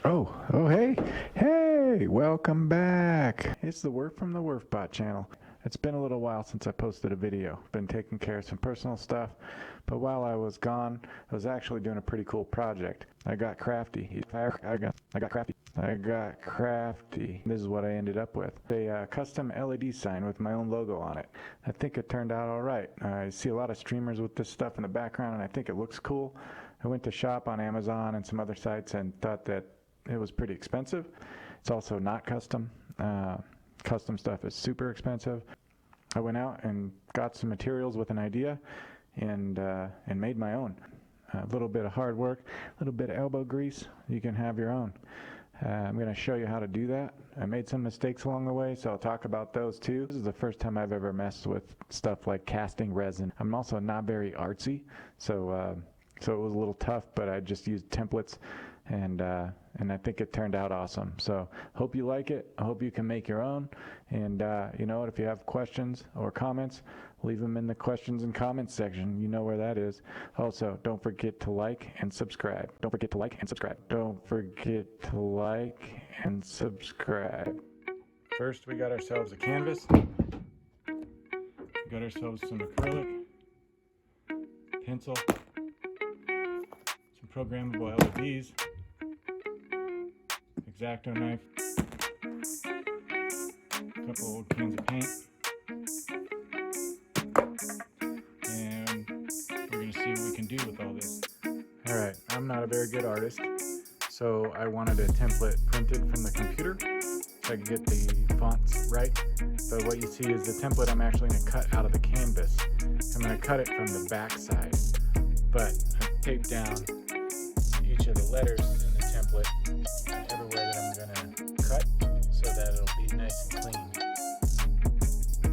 Hey, welcome back. It's the Work from the WRFBot channel. It's been a little while since I posted a video. Been taking care of some personal stuff, but while I was gone, I was actually doing a pretty cool project. I got crafty. I got crafty. This is what I ended up with. A custom LED sign with my own logo on it. I think it turned out all right. I see a lot of streamers with this stuff in the background, and I think it looks cool. I went to shop on Amazon and some other sites and thought that it was pretty expensive. It's also not custom. Custom stuff is super expensive. I went out and got some materials with an idea and made my own. A little bit of hard work, a little bit of elbow grease. You can have your own. I'm going to show you how to do that. I made some mistakes along the way, so I'll talk about those too. This is the first time I've ever messed with stuff like casting resin. I'm also not very artsy, so it was a little tough, but I just used templates, and I think it turned out awesome. So hope you like it. I hope you can make your own. And you know what, if you have questions or comments, leave them in the questions and comments section. You know where that is. Also, don't forget to like and subscribe. Don't forget to like and subscribe. Don't forget to like and subscribe. First, we got ourselves a canvas. We got ourselves some acrylic, pencil, some programmable LEDs, X-Acto knife, a couple old cans of paint, and we're going to see what we can do with all this. Alright, I'm not a very good artist, so I wanted a template printed from the computer so I could get the fonts right. But what you see is the template I'm actually going to cut out of the canvas. I'm going to cut it from the back side, but I've taped down each of the letters in the template everywhere that I'm going to cut so that it'll be nice and clean.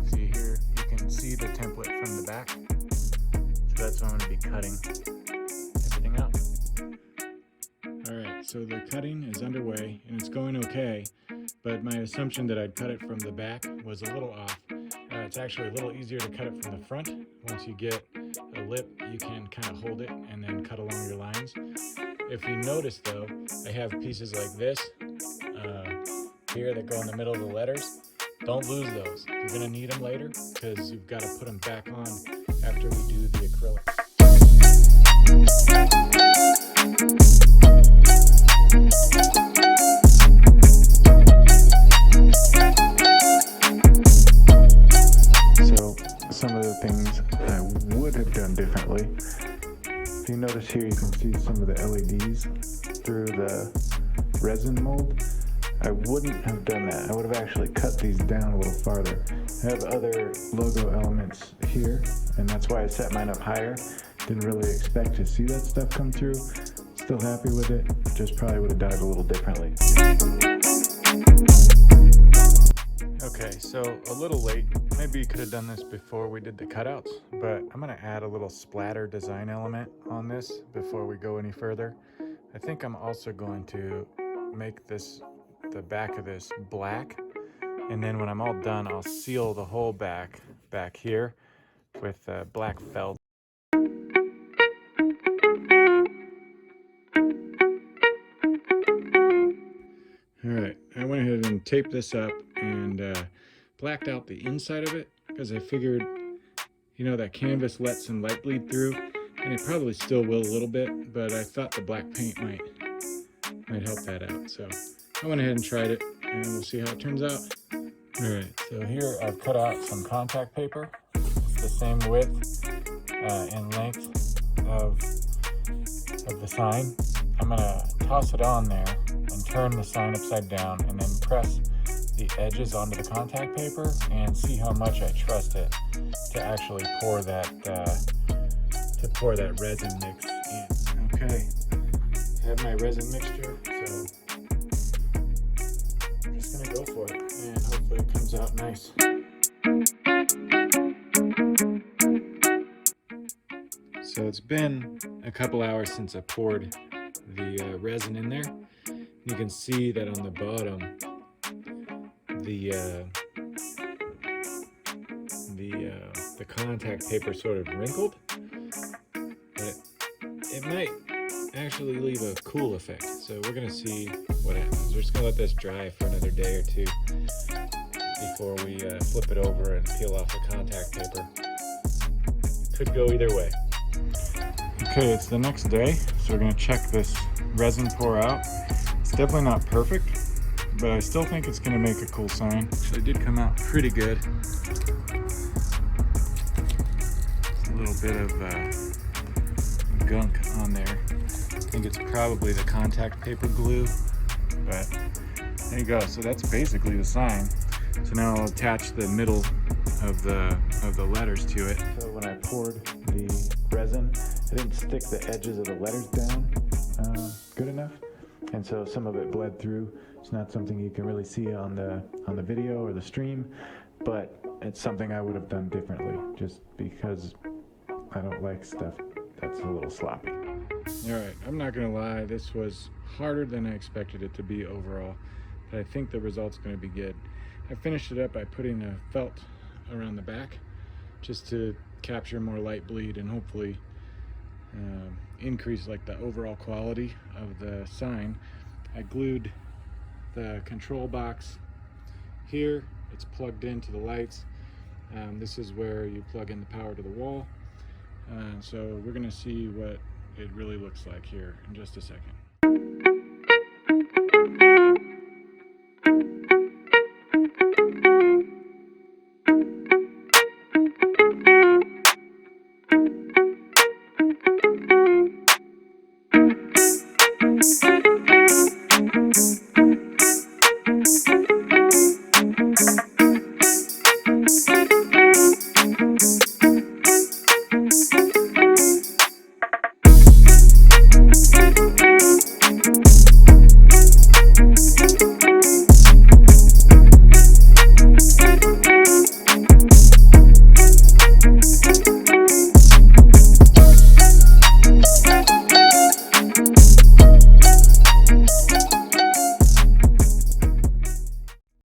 See here, you can see the template from the back. So that's what I'm going to be cutting everything out. Alright, so the cutting is underway and it's going okay, but my assumption that I'd cut it from the back was a little off. It's actually a little easier to cut it from the front. Once you get a lip, you can kind of hold it and then cut along your lines. If you notice though, I have pieces like this here that go in the middle of the letters. Don't lose those. You're going to need them later because you've got to put them back on after we do the acrylic. So some of the things I would have done differently. If you notice here, you can see some of the LEDs through the resin mold. I wouldn't have done that. I would have actually cut these down a little farther. I have other logo elements here, and that's why I set mine up higher. Didn't really expect to see that stuff come through. Still happy with it, just probably would have done it a little differently. Okay, so a little late. Maybe you could have done this before we did the cutouts, but I'm going to add a little splatter design element on this before we go any further. I think I'm also going to make the back of this black, and then when I'm all done, I'll seal the whole back here with black felt. Alright, I went ahead and taped this up and blacked out the inside of it because I figured, you know, that canvas let some light bleed through, and it probably still will a little bit, but I thought the black paint might help that out. So I went ahead and tried it, and we'll see how it turns out. Alright, so here I've cut out some contact paper. It's the same width and length of the sign. I'm going to toss it on there and turn the sign upside down and then press the edges onto the contact paper and see how much I trust it to actually pour that resin mix in. Okay, I have my resin mixture, so I'm just going to go for it and hopefully it comes out nice. So it's been a couple hours since I poured the resin in there. You can see that on the bottom, the contact paper sort of wrinkled, but it might actually leave a cool effect. So we're gonna see what happens. We're just gonna let this dry for another day or two before we flip it over and peel off the contact paper. Could go either way. Okay, it's the next day, so we're gonna check this resin pour out. It's definitely not perfect, but I still think it's gonna make a cool sign. Actually, it did come out pretty good. A little bit of gunk on there. I think it's probably the contact paper glue, But there you go. So that's basically the sign. So now I'll attach the middle of the letters to it. So when I poured the resin, I didn't stick the edges of the letters down good enough, and so some of it bled through. It's not something you can really see on the video or the stream, but it's something I would have done differently, just because I don't like stuff that's a little sloppy. Alright, I'm not gonna lie, this was harder than I expected it to be overall, but I think the result's gonna be good. I finished it up by putting a felt around the back just to capture more light bleed and hopefully increase like the overall quality of the sign. I glued the control box here. It's plugged into the lights. This is where you plug in the power to the wall. So we're gonna see what it really looks like here in just a second.